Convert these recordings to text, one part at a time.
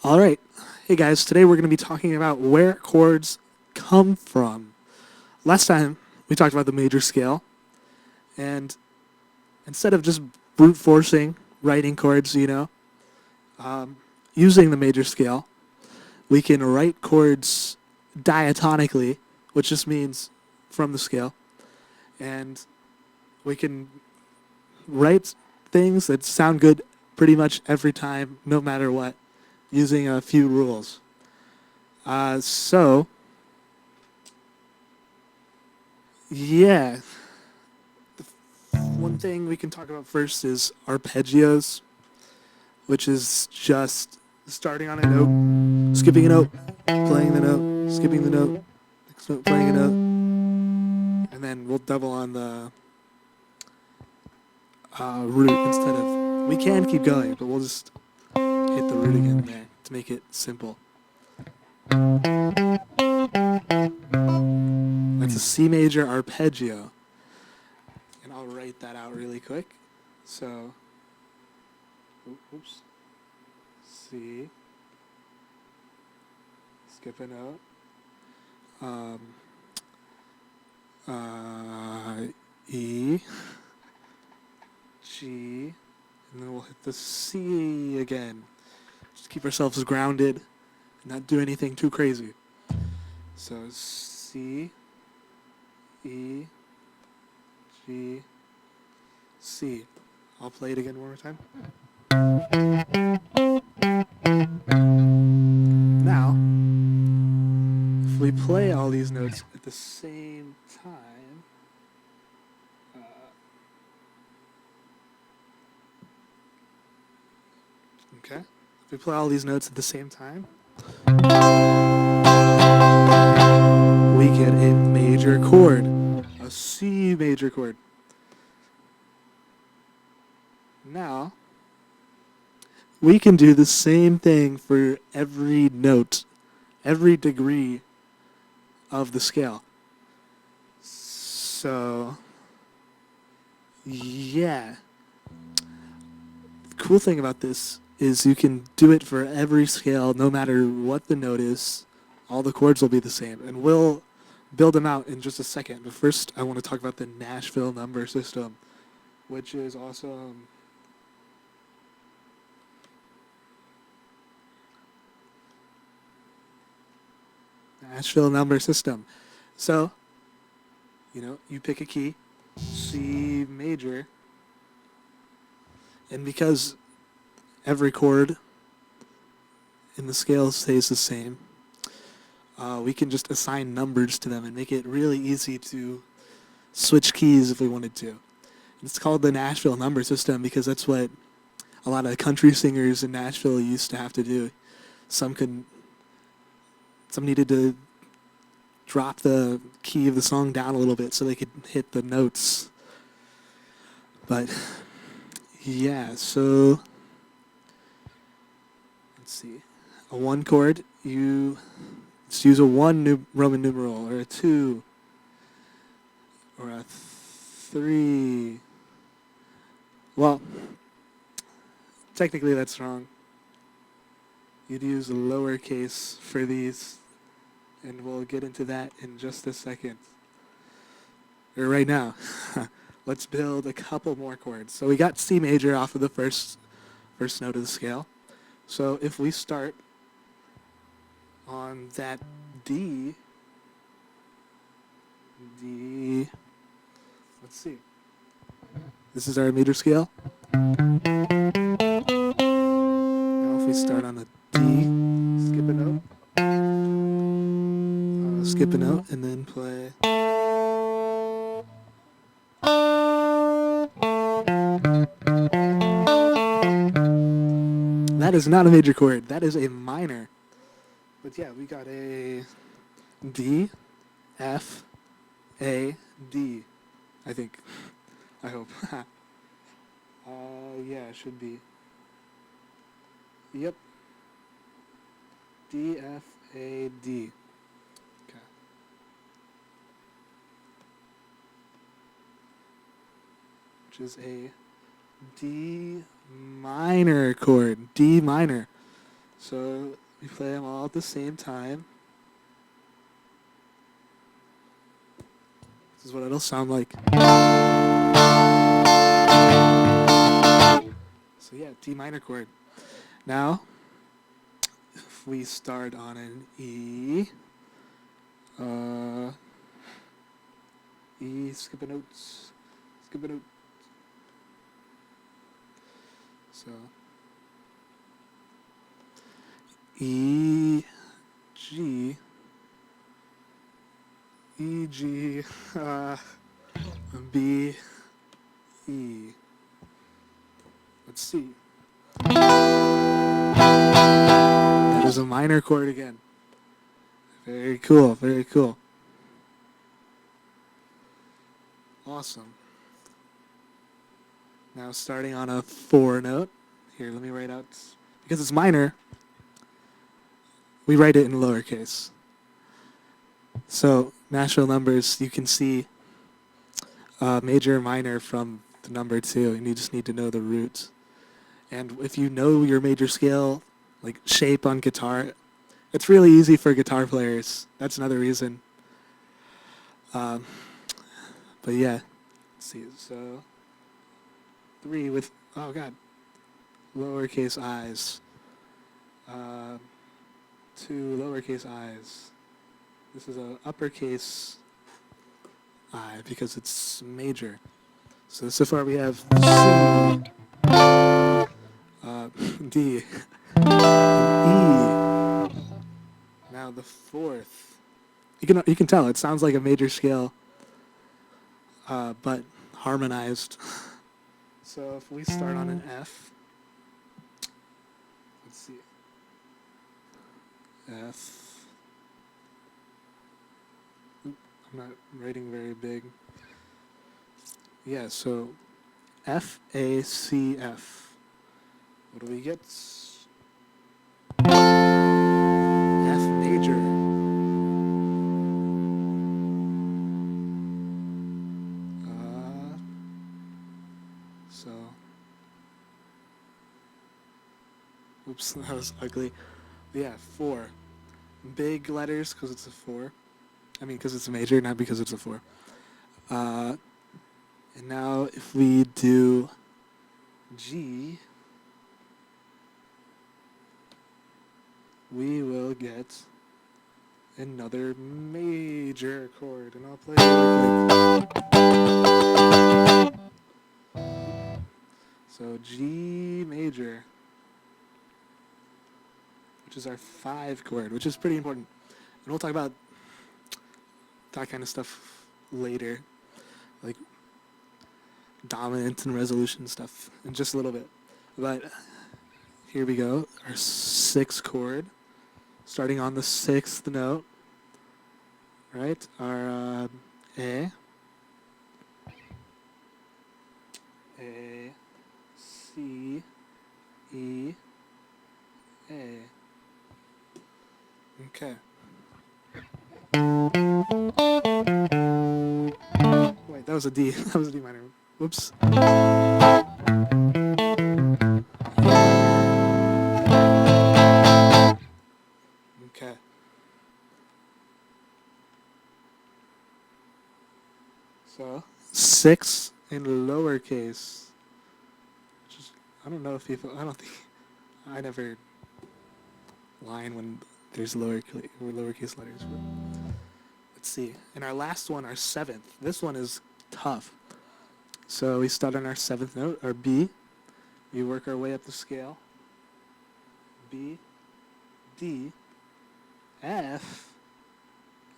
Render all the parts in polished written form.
All right. Hey guys, today we're going to be talking about where chords come from. Last time we talked about the major scale, and instead of just brute forcing writing chords, using the major scale, we can write chords diatonically, which just means from the scale, and we can write things that sound good pretty much every time, no matter what, using a few rules. So, yeah. One thing we can talk about first is arpeggios, which is just starting on a note, skipping a note, playing the note, skipping the note, next note, playing a note, and then we'll double on the root instead of. We can keep going, but we'll just hit the root again there to make it simple. That's a C major arpeggio. And I'll write that out really quick. So, oops. C. Skip a note. E. G. And then we'll hit the C again. Just keep ourselves grounded and not do anything too crazy. So C, E, G, C. I'll play it again one more time. Now, if we play all these notes at the same time, okay, if we play all these notes at the same time, we get a major chord, a C major chord. Now, we can do the same thing for every note, every degree of the scale. So, yeah. The cool thing about this is you can do it for every scale, no matter what the note is. All the chords will be the same, and we'll build them out in just a second. But first, I want to talk about the Nashville number system, which is awesome. Nashville number system. So, you pick a key, C major, and because every chord in the scale stays the same, we can just assign numbers to them and make it really easy to switch keys if we wanted to. It's called the Nashville number system because that's what a lot of country singers in Nashville used to have to do. Some needed to drop the key of the song down a little bit so they could hit the notes. But yeah, so let's see. A 1 chord, let's use a 1 Roman numeral, or a 2, or a 3. Well, technically that's wrong. You'd use a lowercase for these, and we'll get into that in just a second. Or right now. Let's build a couple more chords. So we got C major off of the first note of the scale. So if we start on that D, let's see. This is our major scale. Now if we start on the D, skip a note, and then play. That is not a major chord. That is a minor. But yeah, we got a D, F, A, D, I think. I hope. Yeah, it should be. Yep. D, F, A, D. Okay. Which is a D minor chord. D minor. So we play them all at the same time. This is what it'll sound like. So yeah, D minor chord. Now, if we start on an E, E, skip a note, skip a note. So, E, G, E, G, B, E. Let's see. That is a minor chord again. Very cool, very cool. Awesome. Now starting on a 4 note. Here, let me write out. Because it's minor, we write it in lowercase. So, Nashville numbers, you can see major and minor from the number 2, and you just need to know the root. And if you know your major scale, like shape on guitar, it's really easy for guitar players. That's another reason. But yeah, let's see. So 3 with, oh god, lowercase i's. 2 lowercase i's. This is a uppercase I because it's major. So far we have C, D, E. Now the 4th. You can tell it sounds like a major scale, but harmonized. So if we start on an F, let's see, F. I'm not writing very big. Yeah, so F, A, C, F. What do we get? F major. So, oops, that was ugly. Yeah, 4. Big letters because it's a 4. I mean, because it's a major, not because it's a 4. And now if we do G, we will get another major chord, and I'll play it really quick. So G major, which is our 5 chord, which is pretty important. And we'll talk about that kind of stuff later, like dominant and resolution stuff in just a little bit. But here we go, our 6th chord, starting on the 6th note, right? Our A, C, E, A. Okay. Wait, that was a D. That was a D minor. Whoops. Okay. So 6 in lowercase. Just, I don't know if people. I don't think. I never line when there's lowercase letters. But let's see. And our last one, our 7th. This one is tough. So we start on our 7th note, our B. We work our way up the scale. B, D, F,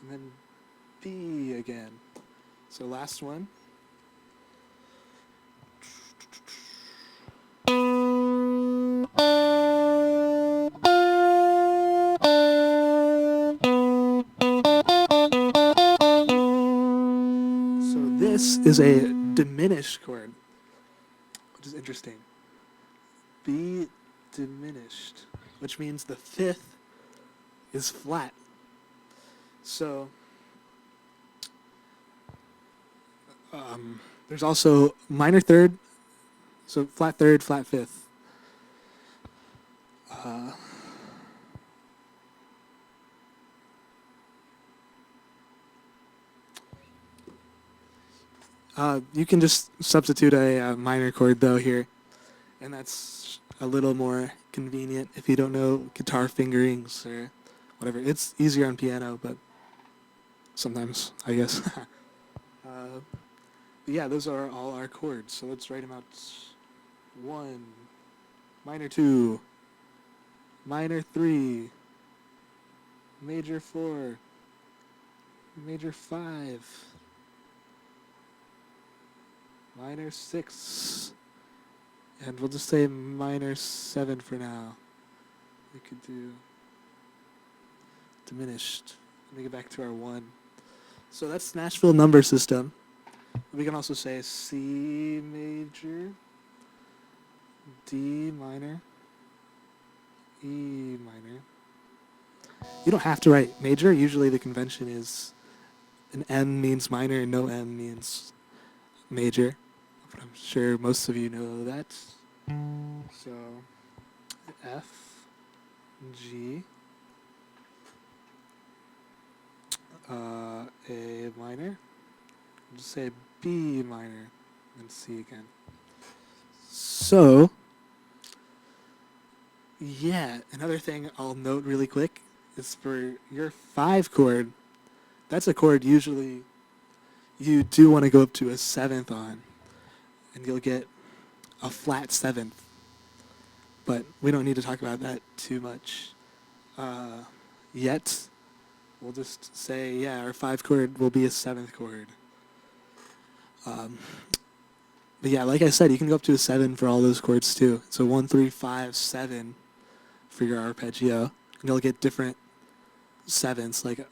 and then B again. So last one. So this is a diminished chord, which is interesting. B diminished, which means the 5th is flat. So there's also minor 3rd, so flat 3rd, flat 5th. You can just substitute a minor chord though here, and that's a little more convenient if you don't know guitar fingerings or whatever. It's easier on piano, but sometimes, I guess. Yeah, those are all our chords. So let's write them out. 1, minor 2, minor 3, major 4, major 5, minor 6, and we'll just say minor 7 for now. We could do diminished. Let me get back to our 1. So that's Nashville number system. We can also say C major, D minor, E minor. You don't have to write major. Usually the convention is an M means minor and no M means major. But I'm sure most of you know that. So F, G, A minor. Just say B minor and C again. So, yeah, another thing I'll note really quick is for your 5 chord, that's a chord usually you do want to go up to a 7th on, and you'll get a flat 7th. But we don't need to talk about that too much yet. We'll just say, yeah, our 5 chord will be a 7th chord. But yeah, like I said, you can go up to a 7 for all those chords too. So 1, 3, 5, 7 for your arpeggio. And you'll get different 7ths. Like you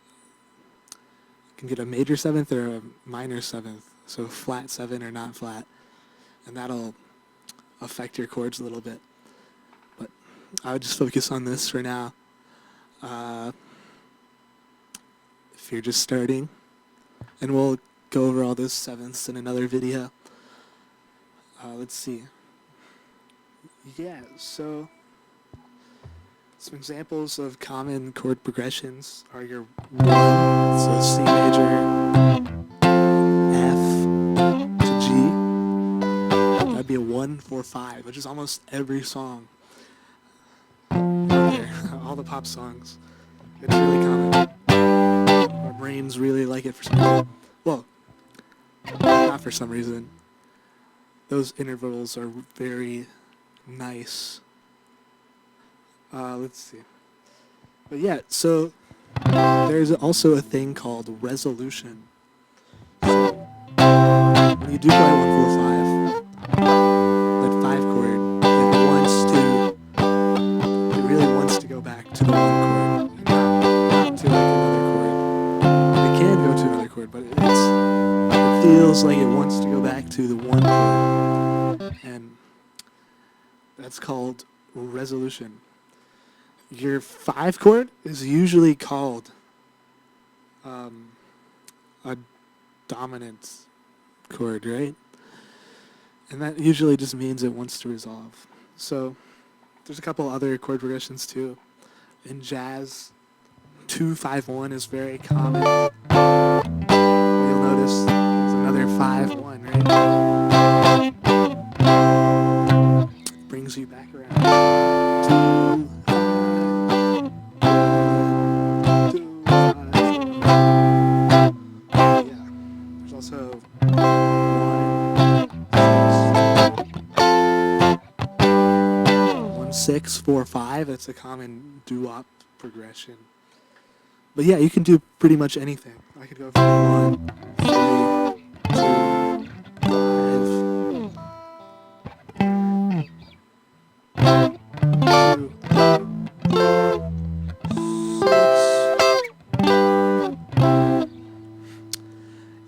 can get a major 7th or a minor 7th. So flat 7 or not flat. And that'll affect your chords a little bit. But I would just focus on this for now. If you're just starting. And we'll go over all those 7ths in another video. Let's see. Yeah, so some examples of common chord progressions are your 1, so C major, F to G. That'd be a 1, 4, 5, which is almost every song out there. All the pop songs. It's really common. Our brains really like it for some reason. Well, not for some reason. Those intervals are very nice. Let's see. But yeah, so there's also a thing called resolution. So when you do play 1, 4, 5, that 5 chord, it really wants to go back to the 1 chord, not to like another chord. It can go to another chord, but it feels like it wants to go back to the 1 chord, and that's called resolution. Your 5 chord is usually called a dominant chord, right? And that usually just means it wants to resolve. So there's a couple other chord progressions too. In jazz, 2, 5, 1 is very common. You'll notice there's another 5, 1, right? Brings you back around. 2, 2, 5, 1. Yeah. There's also 1, 6, 4, 5. That's a common doo-wop progression. But yeah, you can do pretty much anything. I could go from 1, 3, 2, 5, 2, 6.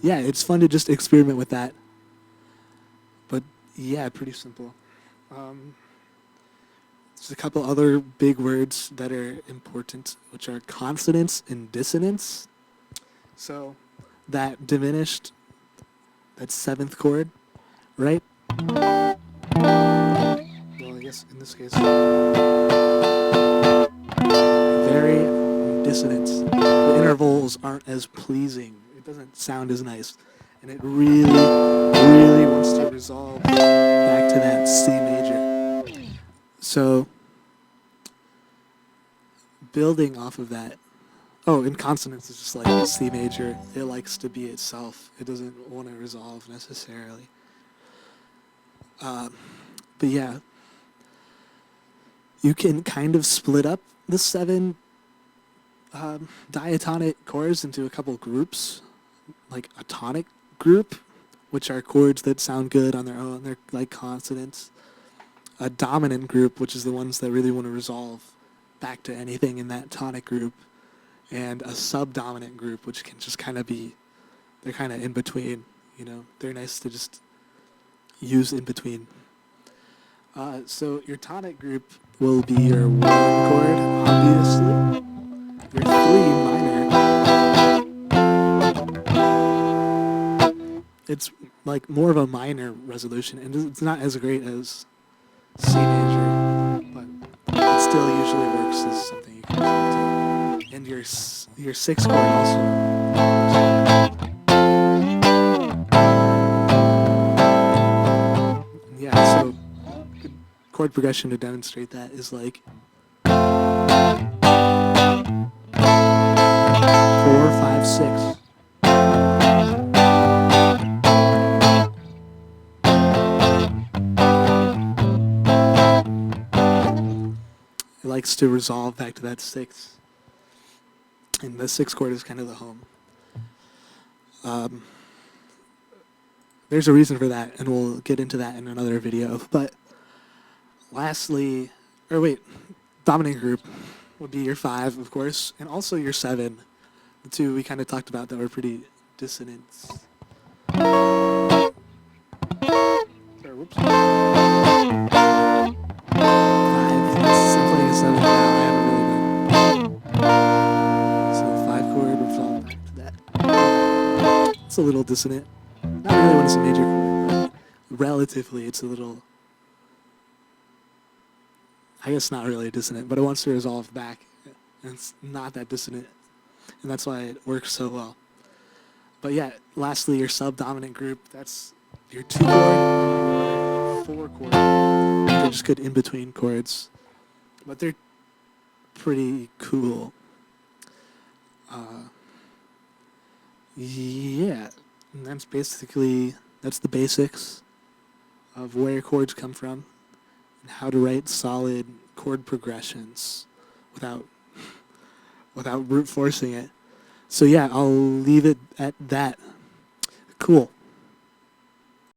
Yeah, it's fun to just experiment with that. But yeah, pretty simple. There's a couple other big words that are important, which are consonants and dissonance. So that diminished, that 7th chord, right? Well, I guess in this case, very dissonant. The intervals aren't as pleasing. It doesn't sound as nice. and it really, really wants to resolve back to that C major. So building off of that, oh, and consonants is just like C major. It likes to be itself. It doesn't want to resolve necessarily. But yeah, you can kind of split up the 7 diatonic chords into a couple groups, like a tonic group, which are chords that sound good on their own. They're like consonants. A dominant group, which is the ones that really want to resolve back to anything in that tonic group. And a subdominant group, which can just kind of be, they're kind of in between, you know. They're nice to just use in between. So your tonic group will be your 1 chord, obviously. Your 3 minor. It's like more of a minor resolution, and it's not as great as C major, but it still usually works as something you can do. And your 6 chord also. Yeah, so good chord progression to demonstrate that is like 4, 5, 6. It likes to resolve back to that 6. And the 6 chord is kind of the home. There's a reason for that, and we'll get into that in another video. But lastly, dominant group would be your 5, of course, and also your 7. The 2 we kind of talked about that were pretty dissonant. Sorry, whoops. 5, yes, I'm playing a 7 now. I haven't really been. So 5 chord, we're falling back to that. It's a little dissonant. Not really when it's a major chord, but relatively it's a little, I guess not really dissonant, but it wants to resolve back, and it's not that dissonant, and that's why it works so well. But yeah, lastly, your subdominant group, that's your 2 chord and your 4 chord. They're just good in-between chords, but they're pretty cool. Yeah, and that's the basics of where chords come from and how to write solid chord progressions without brute forcing it. So yeah, I'll leave it at that. Cool.